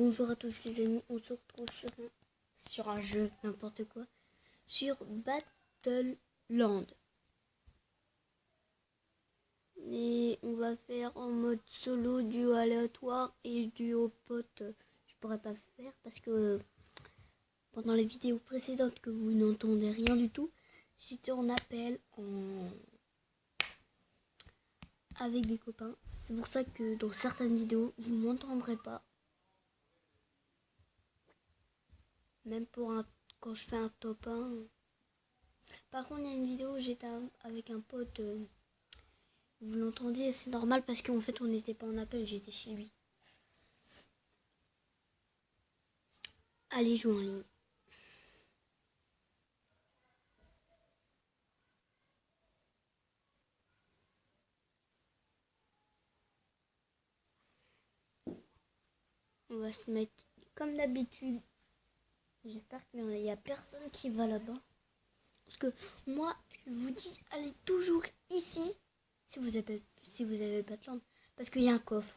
Bonjour à tous les amis, on se retrouve sur un jeu, n'importe quoi, sur Battleland. Et on va faire en mode solo, duo aléatoire et duo pote. Je pourrais pas faire parce que pendant les vidéos précédentes que vous n'entendez rien du tout, j'étais en appel avec des copains. C'est pour ça que dans certaines vidéos, vous m'entendrez pas. Même quand je fais un top 1. Par contre, il y a une vidéo où j'étais avec un pote. Vous l'entendiez, c'est normal parce qu'en fait, on n'était pas en appel, j'étais chez lui. Allez jouer en ligne. On va se mettre comme d'habitude. J'espère qu'il n'y a personne qui va là-bas. Parce que moi, je vous dis, allez toujours ici si vous avez pas de lampe. Parce qu'il y a un coffre.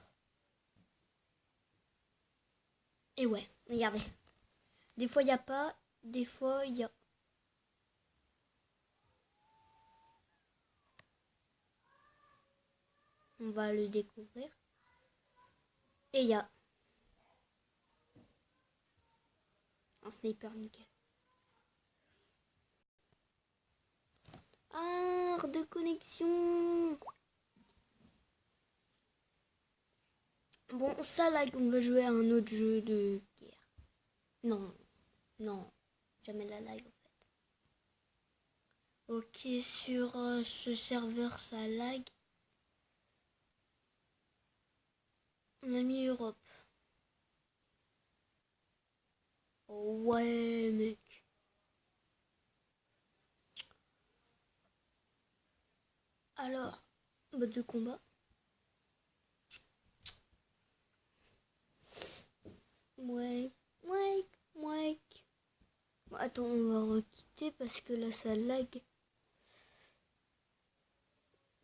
Et ouais, regardez. Des fois, il n'y a pas. Des fois, il y a. On va le découvrir. Et il y a un sniper nickel. Art de connexion. Bon, ça là, on va jouer à un autre jeu de guerre. Non, jamais la live en fait. Ok, sur ce serveur ça lag. On a mis Europe. Oh ouais mec. Alors, mode de combat. Ouais. Bon, attends, on va requitter parce que là ça lag.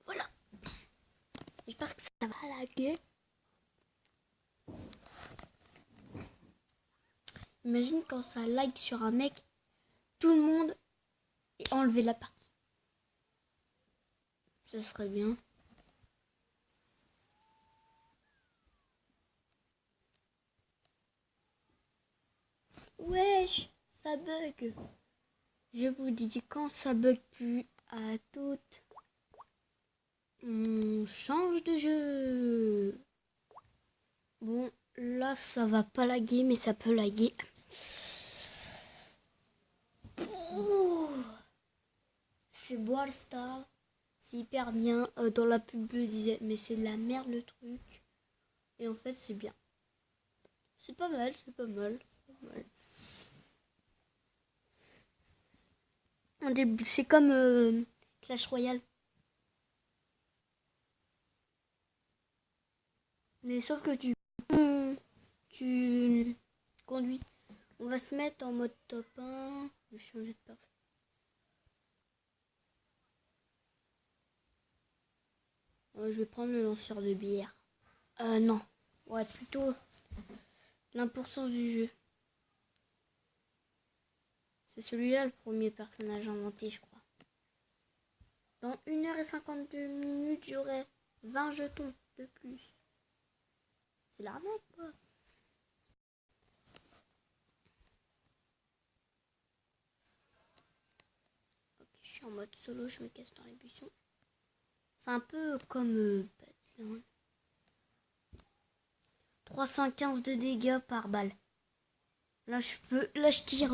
Voilà. J'espère que ça va laguer. Imagine quand ça lag sur un mec, tout le monde est enlevé la partie. Ça serait bien. Wesh, ça bug. Je vous dis quand ça bug plus à toutes. On change de jeu. Bon, là ça va pas laguer, mais ça peut laguer. Oh, c'est Brawl Stars. C'est hyper bien. Dans la pub, je disais, mais c'est de la merde le truc. Et en fait, c'est bien. C'est pas mal. C'est comme Clash Royale. Mais sauf que tu conduis. On va se mettre en mode top 1. Je vais changer de perf. Je vais prendre le lanceur de bière. Non. Ouais, plutôt l'importance du jeu. C'est celui-là le premier personnage inventé, je crois. Dans 1h52, j'aurai 20 jetons de plus. C'est l'arnaque, quoi. Ok, je suis en mode solo, je me casse dans les buissons. C'est un peu comme Battleland. 315 de dégâts par balle. Là, je tire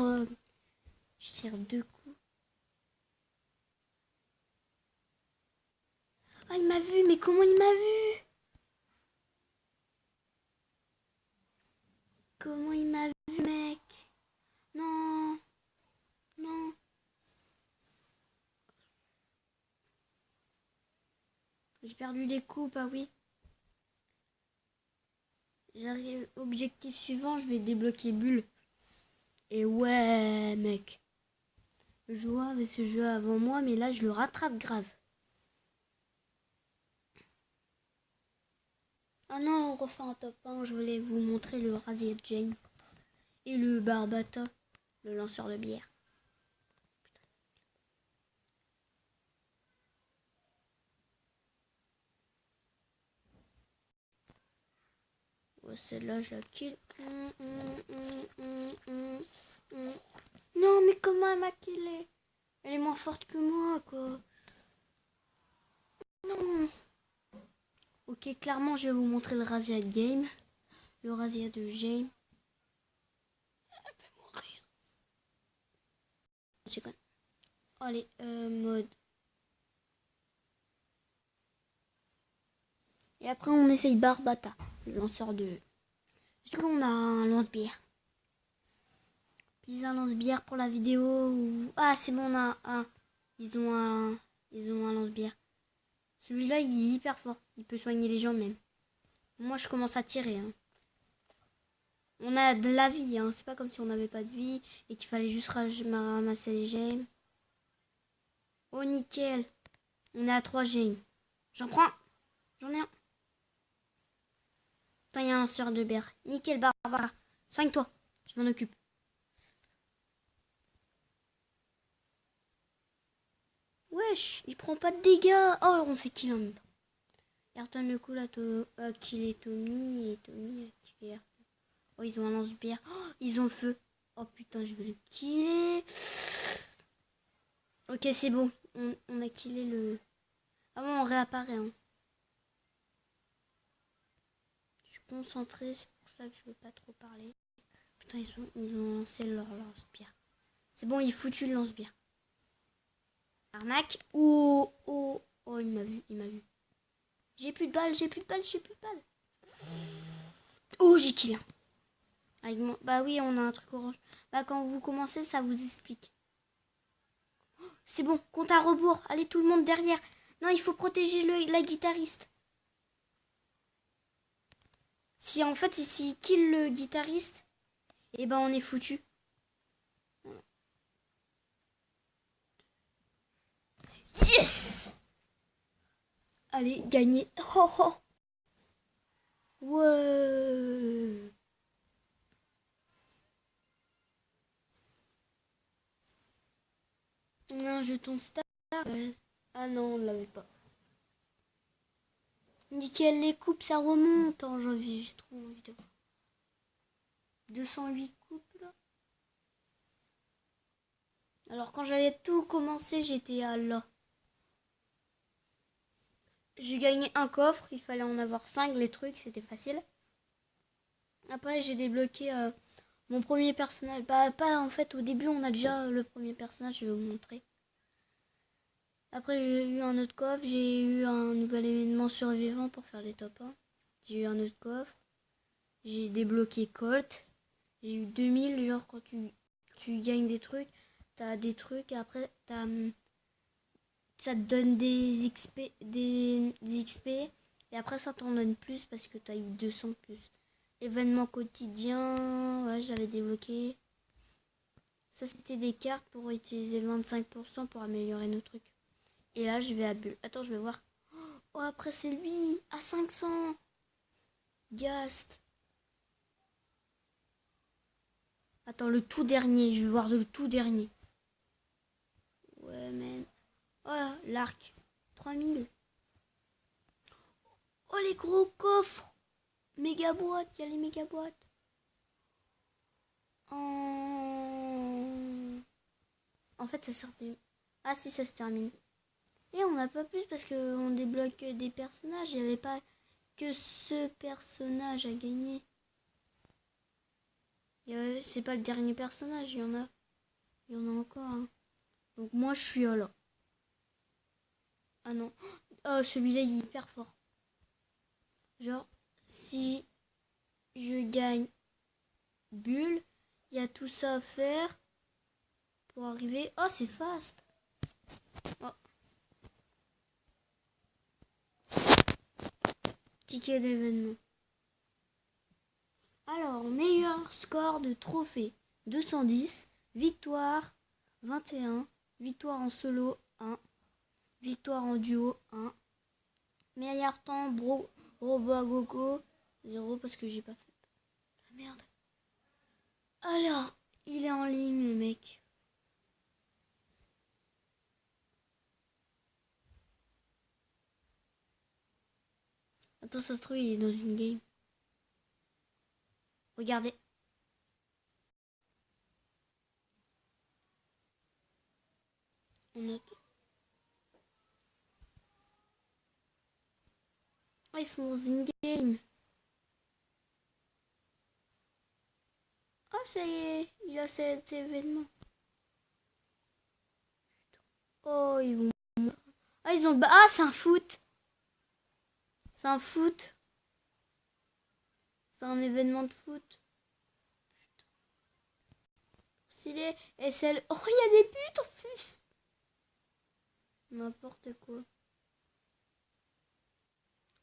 2 coups. Ah, il m'a vu, mais comment il m'a vu? Comment il m'a vu, mec? Non. J'ai perdu des coups, bah oui. J'arrive, objectif suivant, je vais débloquer Bulle. Et ouais, mec. Le joueur avait ce jeu avant moi, mais là, je le rattrape grave. Ah non, on refait un top 1. Je voulais vous montrer le Razia Jane et le Barbata, le lanceur de bière. Ouais, celle-là, je la kill. Non, mais comment elle m'a killé? Elle est moins forte que moi, quoi. Non. Ok, clairement, je vais vous montrer le Razia Game. Le Razia de Jane. Elle peut mourir. C'est con. Allez, mode. Et après, on essaye Barbata, le lanceur de... Du coup, on a un lance-bière. Puis un lance-bière pour la vidéo. Ou... Ah, c'est bon, on a un... Ils ont un lance-bière. Celui-là, il est hyper fort. Il peut soigner les gens même. Moi, je commence à tirer. Hein. On a de la vie. Hein. C'est pas comme si on n'avait pas de vie et qu'il fallait juste ramasser les gemmes. Oh, nickel. On est à 3 gemmes. J'en prends. J'en ai un. Putain, il y a un lanceur de bière. Nickel, Barbara. Soigne-toi. Je m'en occupe. Wesh, il prend pas de dégâts. Oh, on s'est kill en même temps. Ayrton le coup là, a killé Tommy et Tommy a killé Ayrton. Oh, ils ont un lance-bière. Oh, ils ont le feu. Oh putain, je vais le killer. Ok, c'est bon. On a killé le... Ah bon, on réapparaît. Hein. Je suis concentrée, c'est pour ça que je veux pas trop parler. Putain, ils ont lancé leur lance-bière. C'est bon, il foutu le lance-bière. Arnaque. Oh, oh, oh, il m'a vu, il m'a vu. J'ai plus de balles, j'ai plus de balles, j'ai plus de balles. Oh, j'ai killé. Avec mon... Bah oui, on a un truc orange. Bah quand vous commencez, ça vous explique. Oh, c'est bon, compte à rebours. Allez, tout le monde derrière. Non, il faut protéger la guitariste. Si en fait, s'il kill le guitariste, et ben on est foutu. Yes! Allez, gagner. Oh, oh. Ouais. On a un jeton star. Ah non, on l'avait pas. Nickel, les coupes, ça remonte en janvier. J'ai trop envie de voir. 208 coupes là. Alors quand j'avais tout commencé, j'étais à là. J'ai gagné un coffre, il fallait en avoir 5, les trucs, c'était facile. Après j'ai débloqué mon premier personnage. Bah pas en fait, au début on a déjà le premier personnage, je vais vous montrer. Après j'ai eu un autre coffre, j'ai eu un nouvel événement survivant pour faire les top 1. J'ai eu un autre coffre. J'ai débloqué Colt. J'ai eu 2000, genre quand tu gagnes des trucs, t'as des trucs et après ça te donne des XP, des XP et après ça t'en donne plus parce que t'as eu 200 plus. Événement quotidien, ouais, j'avais débloqué. Ça c'était des cartes pour utiliser 25% pour améliorer nos trucs. Et là je vais à Bulle. Attends, je vais voir. Oh, après c'est lui à 500. Gast. Attends, le tout dernier, je vais voir le tout dernier. Ouais, man. Oh, l'arc. 3000. Oh, les gros coffres. Méga boîte, il y a les méga boîtes. En fait, ça sort de... Ah si, ça se termine. Et on n'a pas plus parce qu'on débloque des personnages. Il n'y avait pas que ce personnage à gagner. C'est pas le dernier personnage, il y en a. Il y en a encore. Hein. Donc moi, je suis là. Ah non. Oh, celui-là, il est hyper fort. Genre, si je gagne Bulle, il y a tout ça à faire pour arriver. Oh, c'est fast. Oh. Ticket d'événement. Alors, meilleur score de trophée 210, victoire 21, victoire en solo 1, victoire en duo 1, meilleur temps Oh bah Gogo. 0 parce que j'ai pas fait. Ah, merde. Alors, il est en ligne le mec. Attends, ça se trouve, il est dans une game. Regardez. On a tout. Ah, ils sont dans une game. Ah, ça y est, il a cet événement. Oh, ils vont. Ah, ils ont. Ah, c'est un foot. C'est un foot. C'est un événement de foot. Stylé. Et celle. Oh, il y a des buts en plus. N'importe quoi.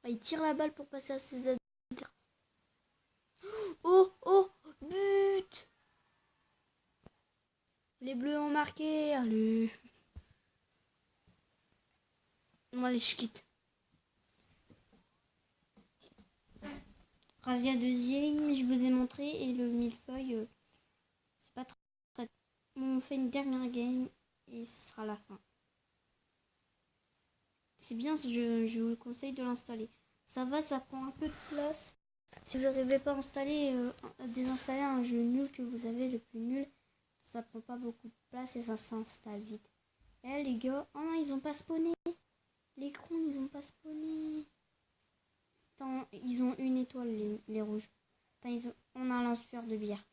Ah, il tire la balle pour passer à ses adversaires. Oh, oh, but. Les bleus ont marqué. Allez. Bon, allez, je quitte. Razia deuxième, je vous ai montré. Et le millefeuille, c'est pas très. On fait une dernière game et ce sera la fin. C'est bien, je vous conseille de l'installer. Ça va, ça prend un peu de place. Si vous n'arrivez pas à désinstaller un jeu nul que vous avez, le plus nul, ça prend pas beaucoup de place et ça s'installe vite. Eh les gars, oh non, ils ont pas spawné. Les crons, ils ont pas spawné. Attends, ils ont une étoile, les rouges. Attends, on a un lance-pierre de bière.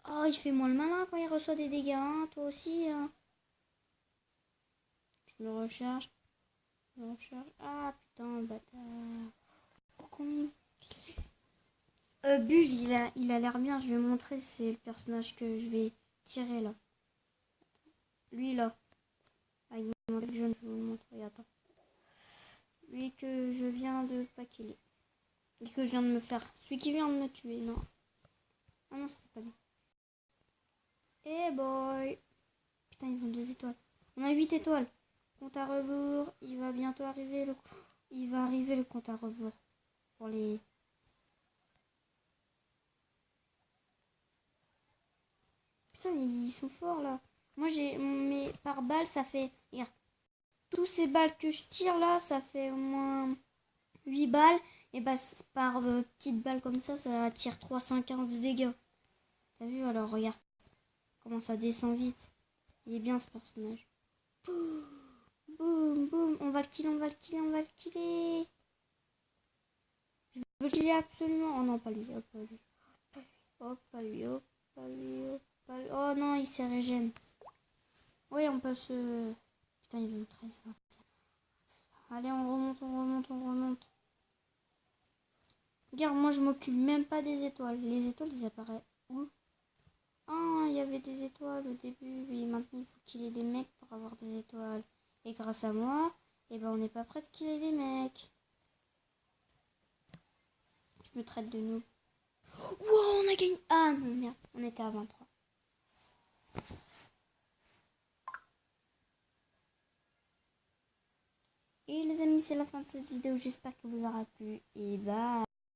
Oh, il fait moins le malin quand il reçoit des dégâts, hein, toi aussi. Hein. Je me recharge. Ah putain, bâtard. Oh, con. Bull, il a l'air bien. Je vais montrer. C'est le personnage que je vais tirer là. Lui là. Avec mon jaune, je vais vous le montrer. Attends. Lui que je viens de paquiller. Et que je viens de me faire. Celui qui vient de me tuer. Non. Ah non, c'était pas lui. Eh boy. Putain, ils ont 2 étoiles. On a 8 étoiles. Compte à rebours. Il va bientôt arriver le. Il va arriver le compte à rebours. Pour les. Putain, ils sont forts là. Moi, j'ai mes par balle, ça fait. Regarde. Tous ces balles que je tire là, ça fait au moins 8 balles. Et bah, par petite balle comme ça tire 315 de dégâts. T'as vu alors, regarde. Comment ça descend vite. Il est bien ce personnage. Boum, boum. On va le killer, on va le killer, on va le killer. Je veux le killer absolument. Oh non, pas lui. Hop, pas lui. Hop, pas lui. Hop, pas lui. Hop, pas lui. Oh non, il s'est régène. Oui, on peut se. Putain, ils ont 13. Allez, on remonte, on remonte, on remonte. Regarde, moi je m'occupe même pas des étoiles. Les étoiles, ils apparaissent où? Ah, il y avait des étoiles au début. Oui, maintenant il faut qu'il y ait des mecs pour avoir des étoiles. Et grâce à moi, eh ben, on n'est pas prêt de qu'il y ait des mecs. Je me traite de nous. Wow, on a gagné. Ah non, merde, on était à 23. Et les amis, c'est la fin de cette vidéo. J'espère que vous aura plu. Et bye.